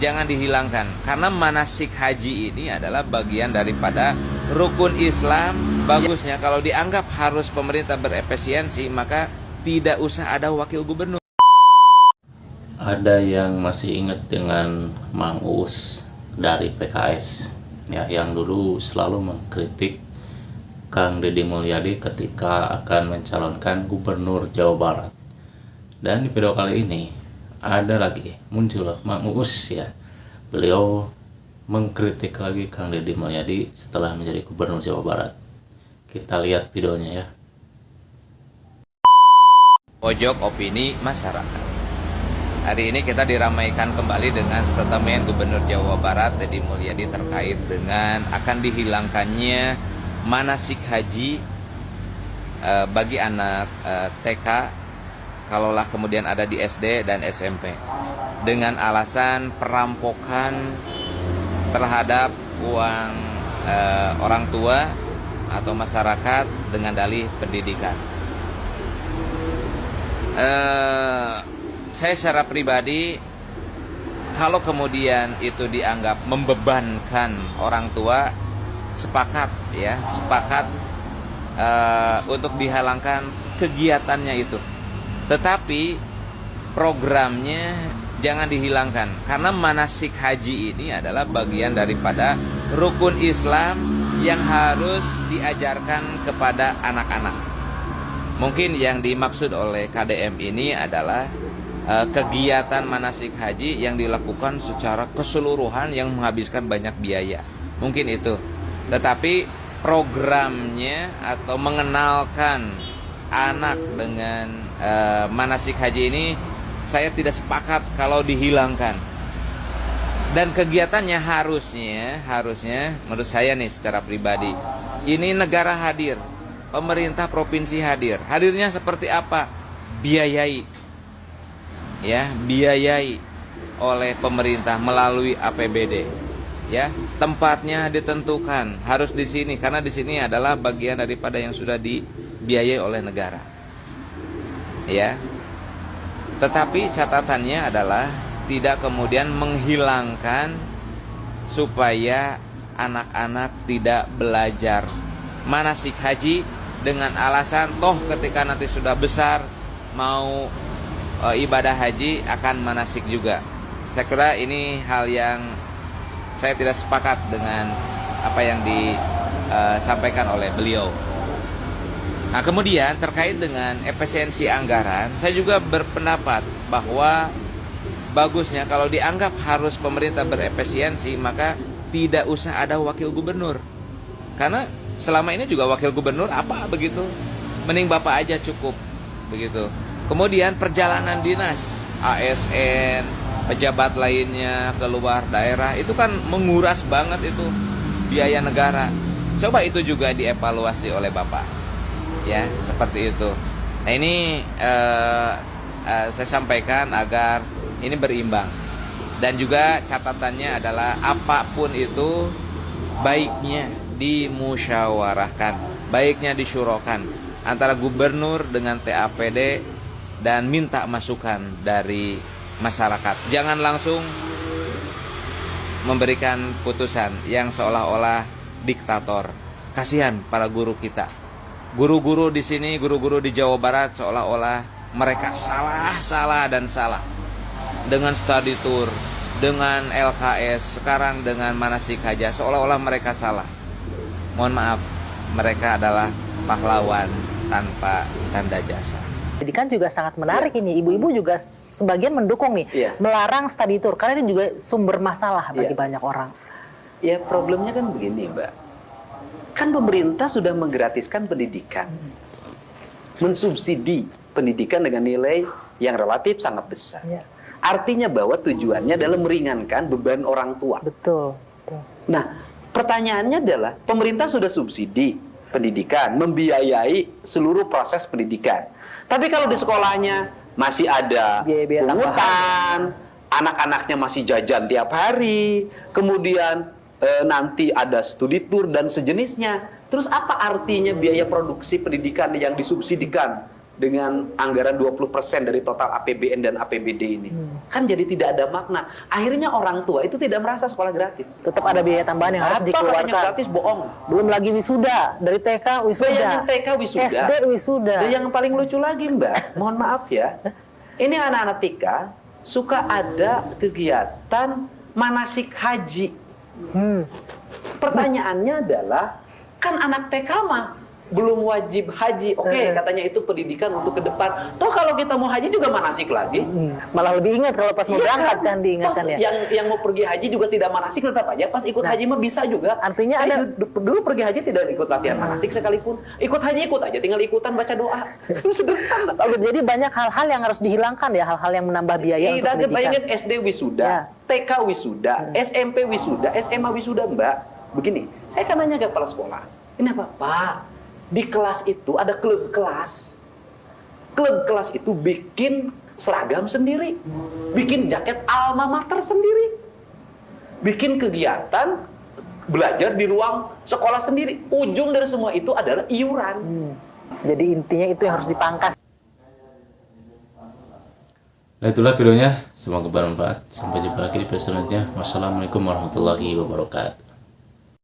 jangan dihilangkan. Karena manasik haji ini adalah bagian daripada rukun Islam. Bagusnya kalau dianggap harus pemerintah berefisiensi, maka tidak usah ada wakil gubernur. Ada yang masih ingat dengan Mang Uus dari PKS ya, yang dulu selalu mengkritik Kang Deddy Mulyadi ketika akan mencalonkan gubernur Jawa Barat. Dan di video kali ini ada lagi muncul Mang Uus ya. Beliau mengkritik lagi Kang Deddy Mulyadi setelah menjadi gubernur Jawa Barat. Kita lihat videonya ya. Pojok opini masyarakat. Hari ini kita diramaikan kembali dengan statement Gubernur Jawa Barat Deddy Mulyadi terkait dengan akan dihilangkannya manasik haji bagi anak TK kalaulah kemudian ada di SD dan SMP dengan alasan perampokan terhadap uang orang tua atau masyarakat dengan dalih pendidikan. Saya secara pribadi, kalau kemudian itu dianggap membebankan orang tua, sepakat untuk dihilangkan kegiatannya itu. Tetapi programnya jangan dihilangkan, karena manasik haji ini adalah bagian daripada rukun Islam yang harus diajarkan kepada anak-anak. Mungkin yang dimaksud oleh KDM ini adalah kegiatan manasik haji yang dilakukan secara keseluruhan yang menghabiskan banyak biaya. Mungkin itu. Tetapi programnya atau mengenalkan anak dengan manasik haji ini saya tidak sepakat kalau dihilangkan. Dan kegiatannya harusnya menurut saya nih secara pribadi, ini negara hadir, pemerintah provinsi hadir. Hadirnya seperti apa? Biayai oleh pemerintah melalui APBD. Ya, tempatnya ditentukan harus di sini karena di sini adalah bagian daripada yang sudah dibiayai oleh negara. Ya. Tetapi catatannya adalah tidak kemudian menghilangkan supaya anak-anak tidak belajar manasik haji dengan alasan toh ketika nanti sudah besar mau ibadah haji akan manasik juga. Saya kira ini hal yang saya tidak sepakat dengan apa yang disampaikan oleh beliau. Nah, kemudian terkait dengan efisiensi anggaran, saya juga berpendapat bahwa bagusnya kalau dianggap harus pemerintah berefisiensi, maka tidak usah ada wakil gubernur. Karena selama ini juga wakil gubernur apa begitu? Mending Bapak aja cukup begitu. Kemudian perjalanan dinas, ASN, pejabat lainnya ke luar daerah itu kan menguras banget itu biaya negara. Coba itu juga dievaluasi oleh Bapak, ya seperti itu. Nah ini saya sampaikan agar ini berimbang dan juga catatannya adalah apapun itu baiknya dimusyawarahkan, baiknya disyurokan antara gubernur dengan TAPD dan minta masukan dari masyarakat. Jangan langsung memberikan putusan yang seolah-olah diktator. Kasihan para guru kita. Guru-guru di sini, guru-guru di Jawa Barat seolah-olah mereka salah dengan study tour, dengan LKS, sekarang dengan manasik haji, seolah-olah mereka salah. Mohon maaf, mereka adalah pahlawan tanpa tanda jasa. Jadi kan juga sangat menarik ini, ibu-ibu juga sebagian mendukung nih, melarang study tour, karena ini juga sumber masalah bagi banyak orang. Ya problemnya kan begini Mbak, kan pemerintah sudah menggratiskan pendidikan, mensubsidi pendidikan dengan nilai yang relatif sangat besar. Artinya bahwa tujuannya adalah meringankan beban orang tua. Betul. Nah, pertanyaannya adalah pemerintah sudah subsidi pendidikan, membiayai seluruh proses pendidikan. Tapi kalau di sekolahnya masih ada pungutan, anak-anaknya masih jajan tiap hari, kemudian nanti ada studi tour dan sejenisnya. Terus apa artinya biaya produksi pendidikan yang disubsidikan dengan anggaran 20% dari total APBN dan APBD ini. Kan jadi tidak ada makna. Akhirnya orang tua itu tidak merasa sekolah gratis. Tetap ada biaya tambahan yang harus Apa dikeluarkan. katanya gratis, bohong. Belum lagi wisuda, dari TK wisuda. Bayangin TK wisuda. SD wisuda. Dan yang paling lucu lagi, Mbak, mohon maaf ya. Ini anak-anak TK suka ada kegiatan manasik haji. Pertanyaannya adalah, kan anak TK mah belum wajib haji. Oke, katanya itu pendidikan untuk ke depan. Toh kalau kita mau haji juga manasik lagi. Malah lebih ingat kalau pas mau Iya berangkat kan diingatkan Toh, ya. yang mau pergi haji juga tidak manasik tetap aja. Pas ikut haji mah bisa juga. Artinya Saya ada- dulu pergi haji tidak ikut latihan manasik sekalipun. Ikut haji ikut aja, tinggal ikutan baca doa. Sederhana. Oke, jadi banyak hal-hal yang harus dihilangkan ya, hal-hal yang menambah biaya untuk Tidak, pendidikan. bayangin SD wisuda, Ya. TK wisuda, SMP wisuda, SMA wisuda, Mbak. Begini, saya kan nanya ke kepala sekolah, ini apa, Pak? Di kelas itu ada klub kelas. Klub kelas itu bikin seragam sendiri, bikin jaket alma mater sendiri, bikin kegiatan belajar di ruang sekolah sendiri. Ujung dari semua itu adalah iuran. Jadi intinya itu yang harus dipangkas. Nah itulah videonya, semoga bermanfaat. Sampai jumpa lagi di video selanjutnya. Wassalamualaikum warahmatullahi wabarakatuh.